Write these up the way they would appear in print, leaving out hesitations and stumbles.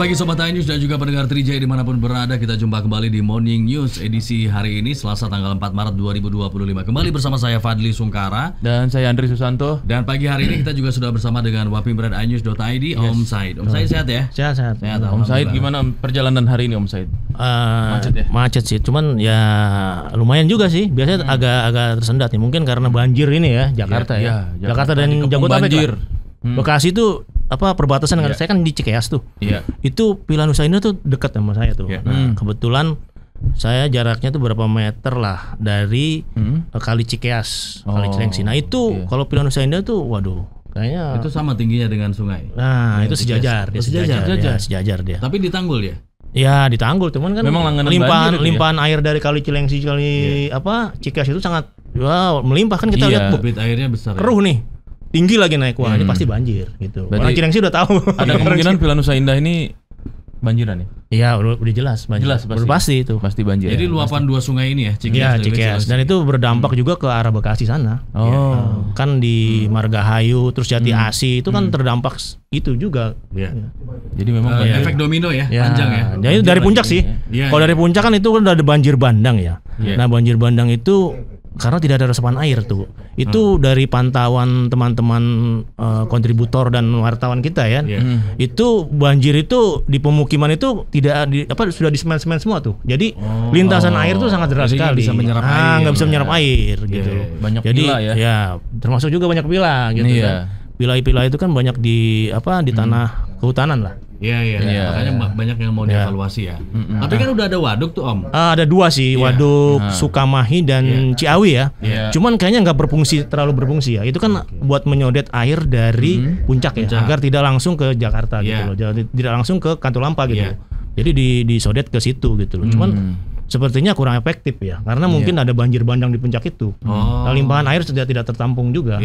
pagi Sobat iNews dan juga pendengar Trijaya dimanapun berada. Kita jumpa kembali di Morning News edisi hari ini Selasa tanggal 4 Maret 2025. Kembali bersama saya Fadli Sungkara. Dan saya Andri Susanto. Dan pagi hari ini kita juga sudah bersama dengan Wapimret iNews.id, Om Said. Om Said sehat ya? Sehat. Om Said gimana perjalanan hari ini Om Said? Macet ya? Macet sih, cuman ya lumayan juga sih. Biasanya agak tersendat nih, mungkin karena banjir ini ya Jakarta ya. Jakarta dan Jabodetabek. Bekasi itu perbatasan dengan saya kan di Cikeas tuh. Itu Villa Nusa Indah tuh dekat sama saya tuh. Nah, kebetulan saya jaraknya tuh berapa meter lah dari Kali Cikeas, Kali Cilengsi. Nah, itu kalau Villa Nusa Indah tuh waduh, kayaknya itu sama tingginya dengan sungai. Nah, itu sejajar. Sejajar dia. Tapi ditanggul ya? Ya, ditanggul, cuman kan memang limpahan air dari Kali Cilengsi Cikeas itu sangat melimpah kan kita lihat debit airnya besar. Keruh nih. Tinggi lagi naik, wah ini pasti banjir gitu. Orang Cilengsi udah tahu. Ada kemungkinan Villa Nusa Indah ini banjiran ya? Iya, udah jelas banjir. Jelas pasti itu. Pasti banjir. Jadi luapan dua sungai ini ya, Cikeas. Dan itu berdampak juga ke arah Bekasi sana. Kan di Margahayu terus Jati Asi itu kan terdampak itu juga. Jadi memang efek domino ya, panjang ya. Jadi dari puncak sih. Kalau dari puncak kan itu kan udah ada banjir bandang ya. Nah, banjir bandang itu karena tidak ada resapan air tuh. Itu dari pantauan teman-teman kontributor dan wartawan kita ya. Itu banjir itu di pemukiman itu tidak sudah disemen-semen semua tuh. Jadi lintasan air tuh sangat deras sekali. Nggak bisa menyerap air gitu. Banyak jadi villa ya. Ya, termasuk juga banyak villa gitu kan. Villa-villa itu kan banyak di tanah kehutanan lah. Iya. Makanya banyak yang mau dievaluasi ya. Tapi kan udah ada waduk tuh Om. Ada dua sih, waduk Sukamahi dan Ciawi ya. Cuman kayaknya nggak terlalu berfungsi ya. Itu kan buat menyodet air dari puncak ya, agar tidak langsung ke Jakarta gitu loh. Tidak langsung ke Katulampa gitu. Jadi disodet ke situ gitu loh. Cuman sepertinya kurang efektif ya, karena mungkin ada banjir bandang di puncak itu. Limpahan air sudah tidak tertampung juga.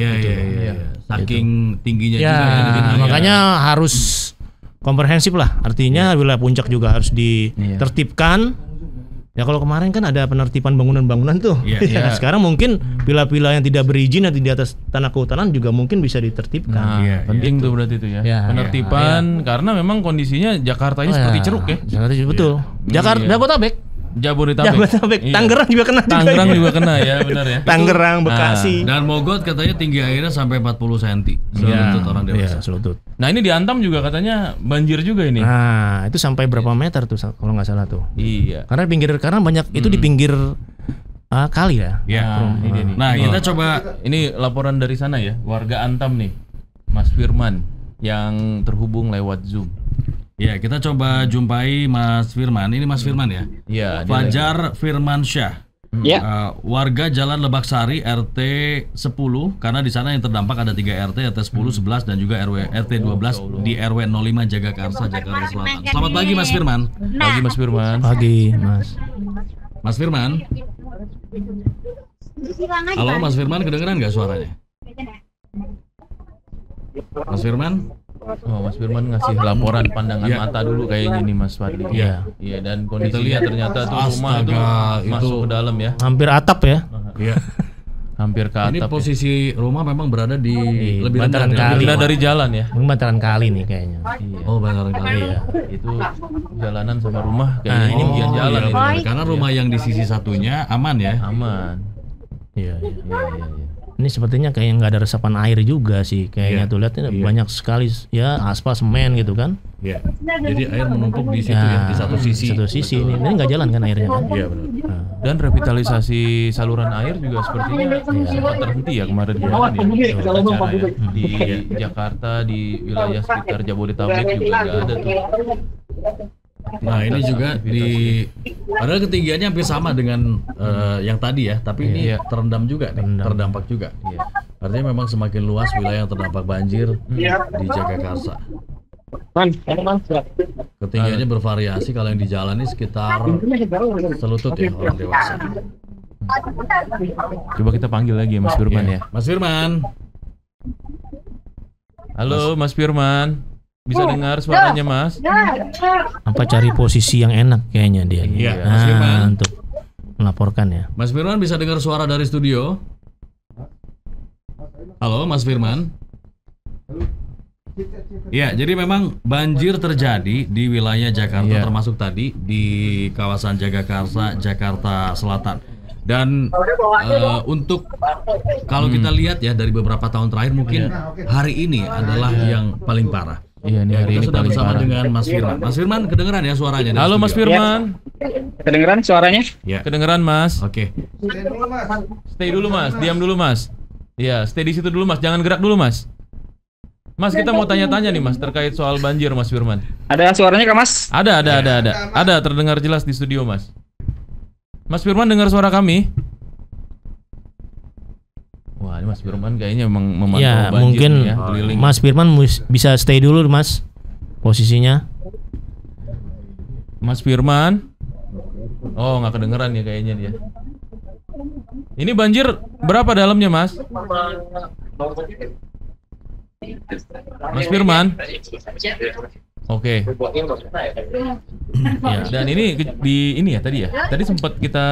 Saking tingginya juga ya. Makanya harus komprehensif lah, artinya wilayah puncak juga harus ditertibkan. Ya kalau kemarin kan ada penertiban bangunan-bangunan tuh. Sekarang mungkin villa-villa yang tidak berizin atau di atas tanah kehutanan juga mungkin bisa ditertibkan. Penting tuh berarti itu ya. Penertiban karena memang kondisinya Jakarta ini seperti ceruk ya. Betul. Jakarta, Jabodetabek. Tangerang juga kena. Tangerang juga kena ya, benar ya. Tangerang, Bekasi. Dan Mogot katanya tinggi airnya sampai 40 cm. Selutut orang dewasa. Selutut. Nah, ini di Antam juga katanya banjir juga ini. Nah, itu sampai berapa meter tuh kalau nggak salah tuh. Iya. Karena banyak itu di pinggir kali ya. Nah, kita coba ini laporan dari sana ya, warga Antam nih. Mas Firman yang terhubung lewat Zoom. Ya, kita coba jumpai Mas Firman. Ini Mas Firman ya? Iya. Fajar Firmansyah. Warga Jalan Lebak Sari RT 10, karena di sana yang terdampak ada 3 RT, RT 10, 11 dan juga RT 12 di RW 05 Jagakarsa, Jakarta Selatan. Selamat pagi Mas Firman. Pagi Mas Firman. Pagi Mas. Mas Firman. Halo Mas Firman, kedengeran nggak suaranya? Mas Firman? Mas Firman ngasih laporan pandangan mata dulu kayaknya nih Mas Fadli. Iya, dan kondisinya ternyata tuh rumah itu masuk ke dalam ya. Hampir atap ya. Hampir ke atap. Ini posisi rumah memang berada di lebih bantaran kali. Dari jalan ya. Bantaran kali nih kayaknya. Bantaran kali ya. Itu jalanan sama rumah kayaknya ini bagian jalan ini. Karena rumah yang di sisi satunya aman ya. Aman. Iya. Ini sepertinya kayak nggak ada resapan air juga sih kayaknya tuh, lihat banyak sekali ya aspal semen gitu kan. Jadi air menumpuk di situ ya, di satu sisi. Ini nggak jalan kan airnya kan. Iya benar. Dan revitalisasi saluran air juga sepertinya sempat terhenti ya kemarin di Jakarta, di wilayah sekitar Jabodetabek juga nggak ada tuh. Nah ini juga padahal ketinggiannya hampir sama dengan yang tadi ya, tapi ini terendam juga nih, terdampak juga. Artinya memang semakin luas wilayah yang terdampak banjir di Jagakarsa. Ketinggiannya bervariasi, kalau yang dijalani sekitar selutut ya orang dewasa. Coba kita panggil lagi ya Mas Firman ya. Mas Firman. Halo Mas Firman. Bisa dengar suaranya Mas? Apa cari posisi yang enak kayaknya dia. Mas Firman. Untuk melaporkan ya. Mas Firman bisa dengar suara dari studio? Halo Mas Firman. Ya, jadi memang banjir terjadi di wilayah Jakarta termasuk tadi di kawasan Jagakarsa, Jakarta Selatan. Dan untuk kalau kita lihat ya dari beberapa tahun terakhir mungkin hari ini adalah yang paling parah. Iya, ini hari ini kita sudah paling bersama parah. dengan Mas Firman. Mas Firman kedengeran ya suaranya? dari Halo Mas studio? Firman. Kedengeran suaranya? Ya. Kedengeran Mas. Oke. Stay dulu Mas, diam dulu Mas. Iya, stay di situ dulu Mas, jangan gerak dulu Mas. Mas, kita mau tanya-tanya nih Mas terkait soal banjir Mas Firman. Ada suaranya kah Mas? Ada. Ada terdengar jelas di studio Mas. Mas Firman dengar suara kami? Wah, ini Mas Firman kayaknya memang memantau Ya, banjir mungkin nih ya, keliling. Mas Firman bisa stay dulu Mas posisinya. Mas Firman. Oh, nggak kedengeran ya kayaknya dia. Ini banjir berapa dalamnya Mas? Mas Firman. Oke. Ya, Dan ini di ini ya tadi ya. Tadi sempat kita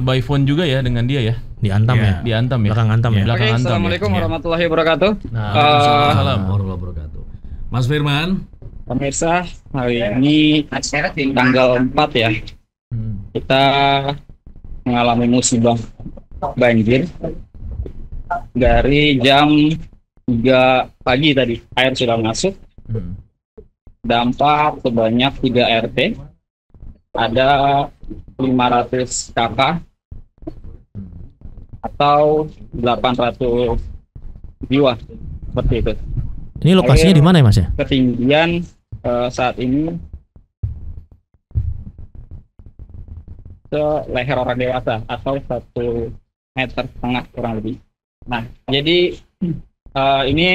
by phone juga ya dengan dia ya. diantam ya. Diantam ya. Belakang antam ya. Belakang Oke, antam. Assalamualaikum ya. warahmatullahi wabarakatuh. Nah, Waalaikumsalam warahmatullahi wabarakatuh. Mas Firman. Pemirsa, hari ini tanggal 4 ya, kita mengalami musibah banjir dari jam 3 pagi tadi. Air sudah masuk, dampak sebanyak 3 RT, ada 500 kakak atau 800 jiwa, seperti itu. Ini lokasinya di mana ya Mas ya? Ketinggian saat ini ke leher orang dewasa atau 1,5 meter kurang lebih. Nah, jadi ini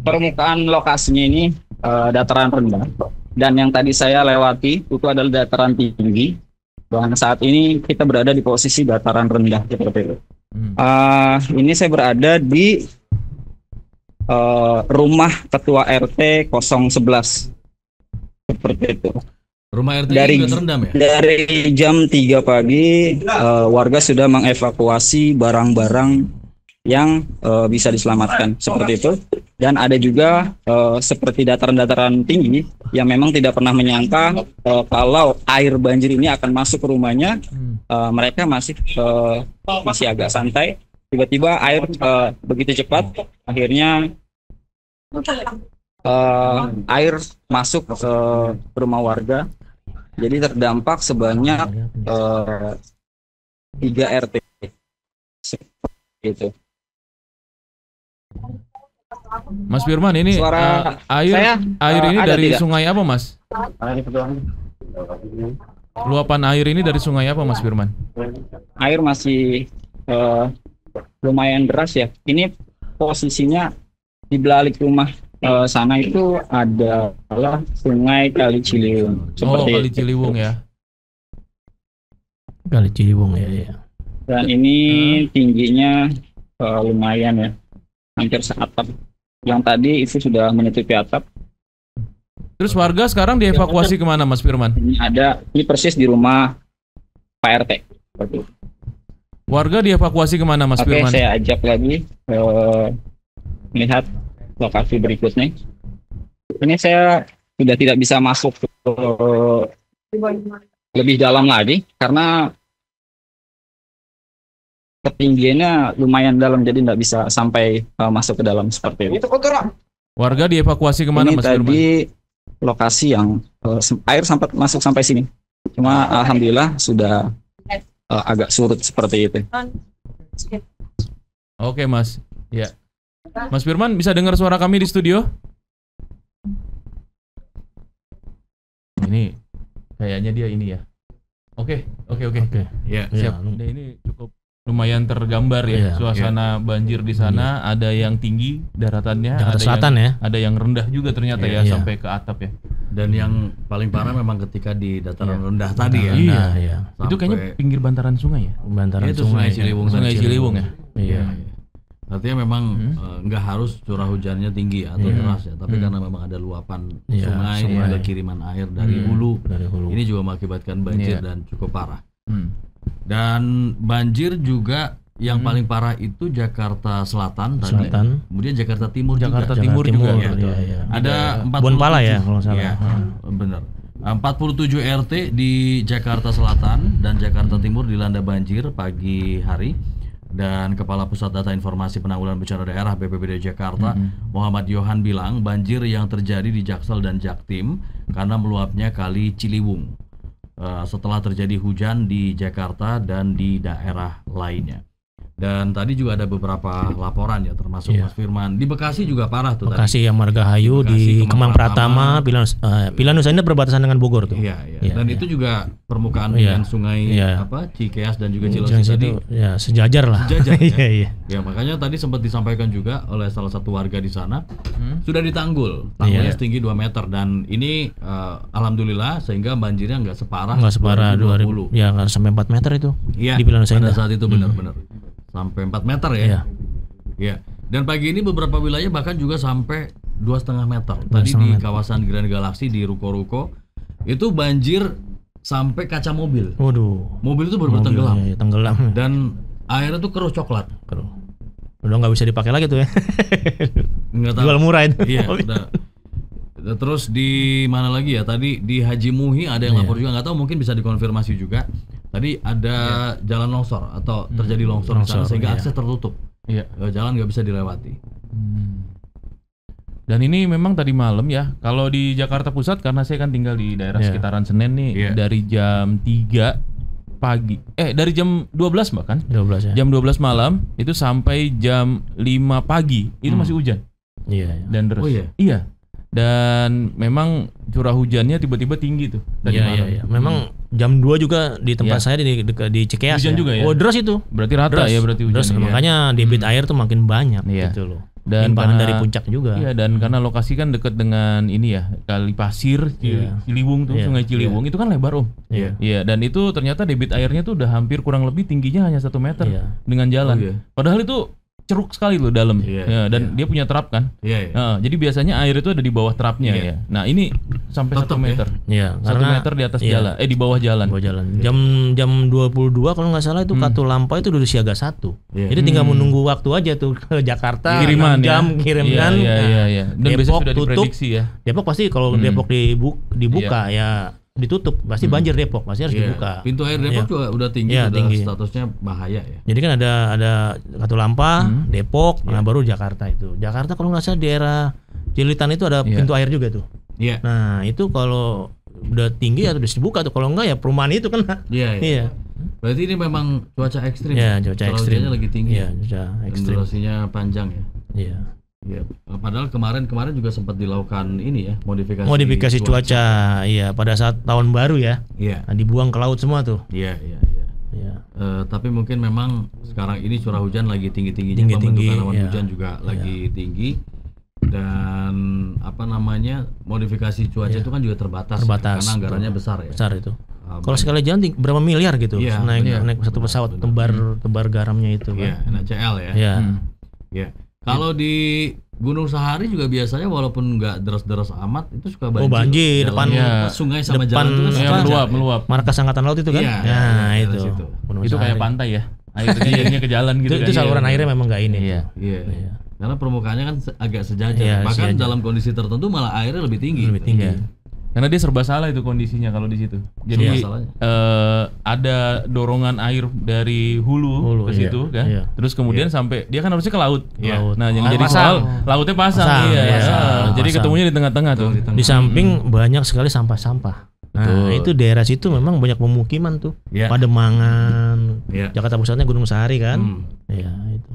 permukaan lokasinya ini dataran rendah, dan yang tadi saya lewati itu adalah dataran tinggi. Dan saat ini kita berada di posisi dataran rendah seperti itu. Ini saya berada di rumah ketua RT 011 seperti itu. Rumah RT Dari juga terendam ya? Dari jam 3 pagi warga sudah mengevakuasi barang-barang yang bisa diselamatkan seperti itu. Dan ada juga seperti dataran-dataran tinggi yang memang tidak pernah menyangka kalau air banjir ini akan masuk ke rumahnya. Mereka masih agak santai. Tiba-tiba air begitu cepat, akhirnya air masuk ke rumah warga. Jadi terdampak sebanyak 3 RT. Gitu. Mas Firman, ini Suara air ini ada dari tidak? sungai apa Mas? Luapan air ini dari sungai apa Mas Firman? Air masih lumayan deras ya. Ini posisinya di balik rumah sana itu adalah Sungai Kali Ciliwung. Oh, Kali itu. Ciliwung ya. Kali Ciliwung ya. Dan ini tingginya lumayan ya, hampir seatap. Yang tadi itu sudah menutupi atap. Terus warga sekarang dievakuasi kemana Mas Firman? Ini persis di rumah Pak RT. Seperti itu. Warga dievakuasi kemana Mas Oke, Firman? saya ajak lagi melihat lokasi berikutnya. Ini saya sudah tidak bisa masuk ke lebih dalam lagi karena ketinggiannya lumayan dalam, jadi tidak bisa sampai masuk ke dalam seperti itu. Warga dievakuasi kemana Ini Mas Firman? tadi lokasi yang air sempat masuk sampai sini. Cuma alhamdulillah sudah agak surut seperti itu. Oke Mas. Ya. Mas Firman bisa dengar suara kami di studio? Ini kayaknya dia ini ya. Oke. Ya. Siap. Nah, ini cukup lumayan tergambar ya suasana banjir di sana. Ada yang tinggi daratannya, Jakarta ada Selatan yang, ada yang rendah juga ternyata ya Iya. sampai ke atap ya. Dan yang paling parah memang ketika di dataran rendah tadi ya. Iya. Itu kayaknya pinggir bantaran sungai ya. Bantaran Itu sungai. Ciliwung. Sungai Ciliwung ya. Iya. Artinya memang nggak harus curah hujannya tinggi atau deras ya, tapi karena memang ada luapan Iya, sungai, sungai. ada kiriman air dari hulu. Dari hulu. Ini juga mengakibatkan banjir Iya. dan cukup parah. Hmm. Dan banjir juga yang paling parah itu Jakarta Selatan tadi. Kemudian Jakarta Timur Jakarta juga. Timur juga ya. Iya. Ada 47. Bonpala ya kalau nggak salah. Iya, benar. 47 RT di Jakarta Selatan dan Jakarta Timur dilanda banjir pagi hari. Dan Kepala Pusat Data Informasi Penanggulangan Bencana Daerah BPBD Jakarta, Muhammad Yohan bilang banjir yang terjadi di Jaksel dan Jaktim karena meluapnya kali Ciliwung setelah terjadi hujan di Jakarta dan di daerah lainnya. Dan tadi juga ada beberapa laporan ya, termasuk Mas Firman di Bekasi juga parah tuh. Bekasi yang Margahayu di Kemang Pratama, Pilihan Nusa Indah berbatasan dengan Bogor tuh. Iya. Dan itu juga permukaan dengan sungai Cikeas dan juga Cilengsi tadi. Ya sejajar lah. Sejajar ya. Iya. Ya makanya tadi sempat disampaikan juga oleh salah satu warga di sana sudah ditanggul, tanggulnya setinggi 2 meter dan ini alhamdulillah sehingga banjirnya nggak separah 2020. Ya nggak sampai 4 meter itu. Iya. Di Pilihan Nusa Indah. Pada saat itu benar-benar. Sampai 4 meter ya. Iya. Dan pagi ini beberapa wilayah bahkan juga sampai 2,5 meter. Tadi di kawasan Grand Galaxy di ruko-ruko itu banjir sampai kaca mobil. Waduh. Mobil itu benar-benar tenggelam. Iya, tenggelam. Dan airnya tuh keruh coklat. Udah nggak bisa dipakai lagi tuh ya. Nggak tahu. Jual murah itu. Iya. Udah. Terus di mana lagi ya? Tadi di Haji Muhi ada yang lapor juga, nggak tahu mungkin bisa dikonfirmasi juga. Tadi ada jalan longsor atau terjadi longsor di sana sehingga akses tertutup. Iya. Jalan nggak bisa dilewati. Dan ini memang tadi malam ya. Kalau di Jakarta Pusat karena saya kan tinggal di daerah sekitaran Senen nih, dari jam 3 pagi. Dari jam 12 bahkan. 12 ya. Jam 12 malam itu sampai jam 5 pagi itu masih hujan. Iya. Dan terus. Iya. Dan memang curah hujannya tiba-tiba tinggi tuh tadi malam. Iya. Memang jam 2 juga di tempat saya di Cikeas. Hujan juga ya. Oh, deras itu. Berarti rata ya berarti hujan. Makanya debit air tuh makin banyak gitu loh. Dan limpahan dari puncak juga. Iya, dan karena lokasi kan dekat dengan ini ya, kali pasir Ciliwung tuh, Sungai Ciliwung itu kan lebar Iya, dan itu ternyata debit airnya tuh udah hampir kurang lebih tingginya hanya 1 meter dengan jalan. Padahal itu ceruk sekali loh dalam, dan dia punya trap kan. Jadi biasanya air itu ada di bawah trapnya ya. Nah ini sampai 1 meter. Iya, 1 meter di atas jalan, di bawah jalan. Jam 22 kalau nggak salah itu Katulampa itu udah siaga 1. Jadi tinggal menunggu waktu aja tuh ke Jakarta. Kiriman jam kirimkan. Iya. Dan Depok sudah diprediksi ya. Depok pasti kalau Depok dibuka ya ditutup, pasti banjir Depok, pasti harus dibuka. Pintu air Depok juga udah tinggi, tinggi. Statusnya bahaya ya. Jadi kan ada Katulampa, Depok, nah baru Jakarta itu. Jakarta kalau nggak salah daerah Cilitan itu ada pintu air juga tuh. Nah itu kalau udah tinggi ya harus dibuka tuh, kalau enggak ya perumahan itu kan. Iya. Berarti ini memang cuaca ekstrim. Iya, cuaca ekstrim. Lagi tinggi. Iya, cuaca ekstrim. Durasinya panjang ya. Iya. Ya, padahal kemarin juga sempat dilakukan ini ya, modifikasi cuaca. Iya, pada saat tahun baru ya. Iya. Nah, dibuang ke laut semua tuh. Iya. Tapi mungkin memang sekarang ini curah hujan lagi tinggi-tingginya, pembentukan awan hujan juga lagi tinggi. Dan modifikasi cuaca itu kan juga terbatas. Karena anggarannya besar ya. Besar itu. Kalau sekali jalan berapa miliar gitu naik satu pesawat tebar garamnya itu kan. Iya, NaCl ya. Iya. Kalau di Gunung Sahari juga biasanya walaupun nggak deras-deras amat itu suka banjir. Banjir depan sungai sama depan jalan itu kan meluap. Markas Angkatan Laut itu kan? Itu. Itu kayak pantai ya. Airnya ke jalan gitu. Itu saluran airnya memang nggak ini. Iya. Karena permukaannya kan agak sejajar. Bahkan dalam kondisi tertentu malah airnya lebih tinggi. Karena dia serba salah itu kondisinya kalau di situ. Jadi ada dorongan air dari hulu ke situ kan. Terus kemudian sampai dia kan harusnya ke laut. Nah, yang jadi soal lautnya pasang. Jadi ketemunya di tengah-tengah tuh. Di samping banyak sekali sampah-sampah. Nah, itu daerah situ memang banyak pemukiman tuh. Pademangan. Jakarta Pusatnya Gunung Sahari kan. Iya, itu.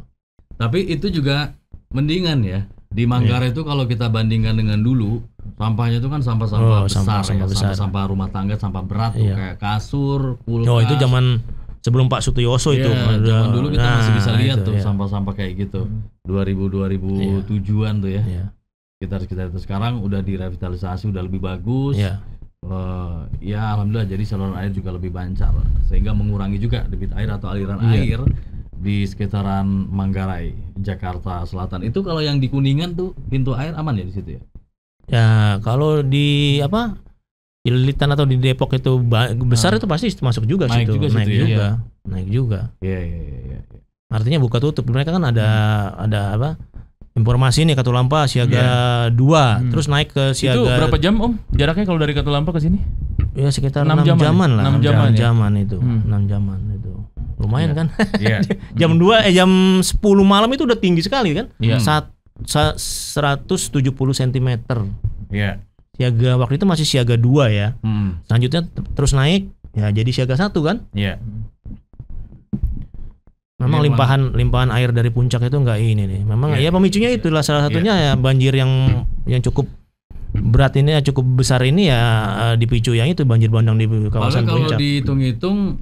Tapi itu juga mendingan ya. Di Manggarai itu kalau kita bandingkan dengan dulu, sampahnya itu kan sampah-sampah besar, sampah rumah tangga, sampah berat tuh, kayak kasur, kulkas. Itu zaman sebelum Pak Sutioso itu. Zaman dulu kita masih bisa lihat tuh sampah-sampah kayak gitu. 2007-an tuh ya. Sekitar itu sekarang udah direvitalisasi, udah lebih bagus. Ya alhamdulillah, jadi saluran air juga lebih lancar sehingga mengurangi juga debit air atau aliran air di sekitaran Manggarai, Jakarta Selatan. Itu kalau yang di Kuningan tuh pintu air aman ya di situ ya? Ya kalau di Cilitan atau di Depok itu besar itu pasti masuk juga naik situ. Juga naik situ, juga. Naik juga. Iya. Artinya buka tutup. Mereka kan ada apa? Informasi nih Katulampa siaga 2, terus naik ke siaga. Itu berapa jam Om? Jaraknya kalau dari Katulampa ke sini? Ya sekitar 6 jaman lah. 6 jaman itu. 6 jaman itu. Lumayan kan? Iya. jam 10 malam itu udah tinggi sekali kan? Iya. 170 cm. Iya. Siaga waktu itu masih siaga 2 ya. Selanjutnya terus naik ya jadi siaga 1 kan? Iya. Memang limpahan air dari puncak itu enggak ini nih. Memang ya pemicunya itulah salah satunya ya banjir yang cukup berat ini ya, cukup besar ini ya dipicu yang itu banjir bandang di kawasan puncak. Kalau dihitung-hitung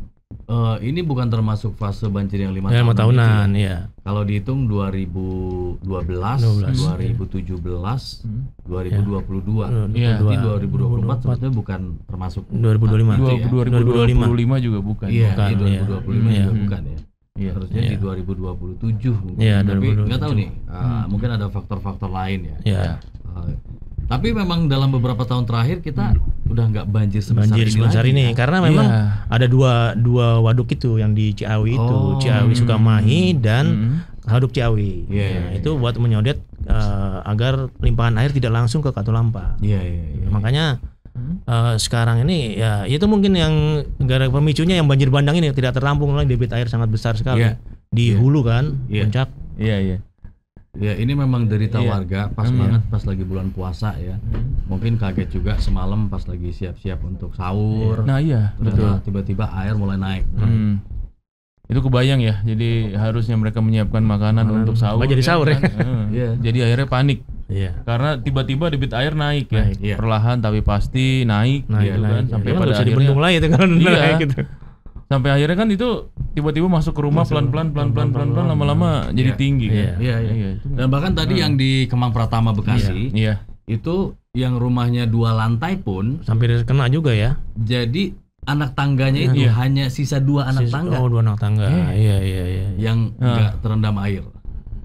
ini bukan termasuk fase banjir yang 5 tahunan gitu ya. Kalau dihitung 2012, 2017, 2022. Iya. Berarti 2024 sebetulnya bukan termasuk 2025. 2025 juga bukan. Iya, bukan, 2025 iya. juga bukan ya. Iya, harusnya di 2027 mungkin. Iya, Tapi 2027. nggak tahu nih, mungkin ada faktor-faktor lain ya. Ya. Tapi memang dalam beberapa tahun terakhir kita udah nggak banjir sebesar ini lagi, karena memang ada dua waduk itu yang di Ciawi itu, Ciawi Sukamahi dan Haduk Ciawi. Itu buat menyodet agar limpahan air tidak langsung ke Katulampa. Makanya sekarang ini ya itu mungkin yang gara pemicunya yang banjir bandang ini tidak tertampung lagi, debit air sangat besar sekali di hulu kan, puncak. Iya. Ya ini memang derita warga pas banget pas lagi bulan puasa ya. Mungkin kaget juga semalam pas lagi siap-siap untuk sahur. Nah iya, betul. Tiba-tiba air mulai naik. Itu kebayang ya. Jadi harusnya mereka menyiapkan makanan untuk sahur. Jadi sahur ya. Jadi akhirnya panik. Iya. Karena tiba-tiba debit air naik ya. Perlahan tapi pasti naik gitu kan. Sampai pada akhirnya dibendung lagi itu kalau naik gitu. Sampai akhirnya kan itu tiba-tiba masuk ke rumah pelan-pelan lama-lama jadi tinggi kan. Iya. Dan bahkan tadi yang di Kemang Pratama Bekasi itu yang rumahnya 2 lantai pun sampai kena juga ya. Jadi anak tangganya itu hanya sisa 2 anak tangga. Oh, 2 anak tangga. Iya. Yang enggak terendam air.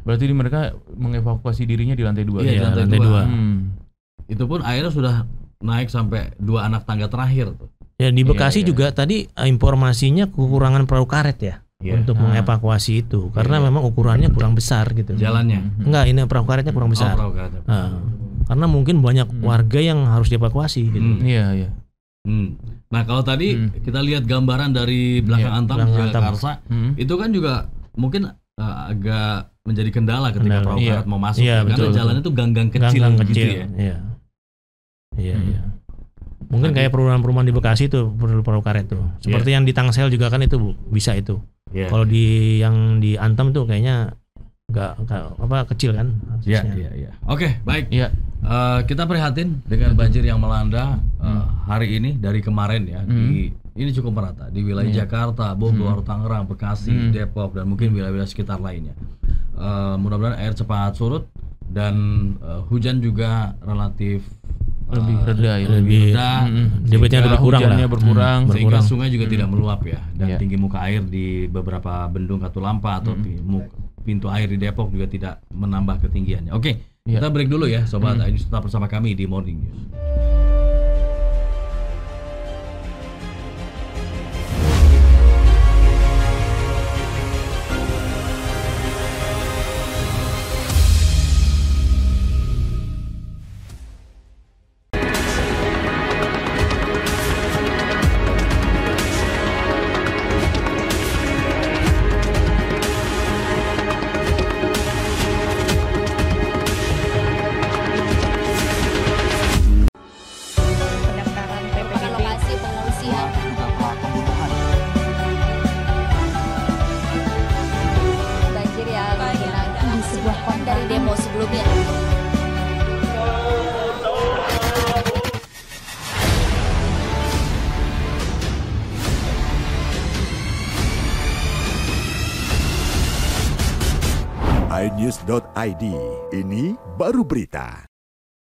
Berarti mereka mengevakuasi dirinya di lantai 2. Iya, di lantai 2. Itu pun airnya sudah naik sampai 2 anak tangga terakhir tuh. Ya di Bekasi juga tadi informasinya kekurangan perahu karet ya untuk mengevakuasi itu karena memang ukurannya kurang besar gitu. Jalannya? Enggak, ini perahu karetnya kurang besar. Perahu karetnya. Karena mungkin banyak warga yang harus dievakuasi gitu. Iya. Nah kalau tadi kita lihat gambaran dari belakang Antam Jagakarsa, itu kan juga mungkin agak menjadi kendala ketika perahu karet mau masuk karena jalannya itu gang-gang kecil gitu ya. Iya. Mungkin kayak perumahan-perumahan di Bekasi itu perlu perahu karet tuh. Seperti yang di Tangsel juga kan itu bisa itu. Kalau yang di Antam tuh kayaknya enggak kecil kan. Iya. Oke, baik. Kita prihatin dengan banjir yang melanda hari ini dari kemarin ya. Ini cukup merata di wilayah Jakarta, Bogor, Tangerang, Bekasi, Depok dan mungkin wilayah-wilayah sekitar lainnya. Mudah-mudahan air cepat surut dan hujan juga relatif lebih reda. Debitnya berkurang sehingga sungai juga tidak meluap ya, dan tinggi muka air di beberapa bendung Katulampa atau pintu air di Depok juga tidak menambah ketinggiannya. Oke, kita break dulu ya sobat. Tetap bersama kami di Morning News. iNews.id, ini baru berita.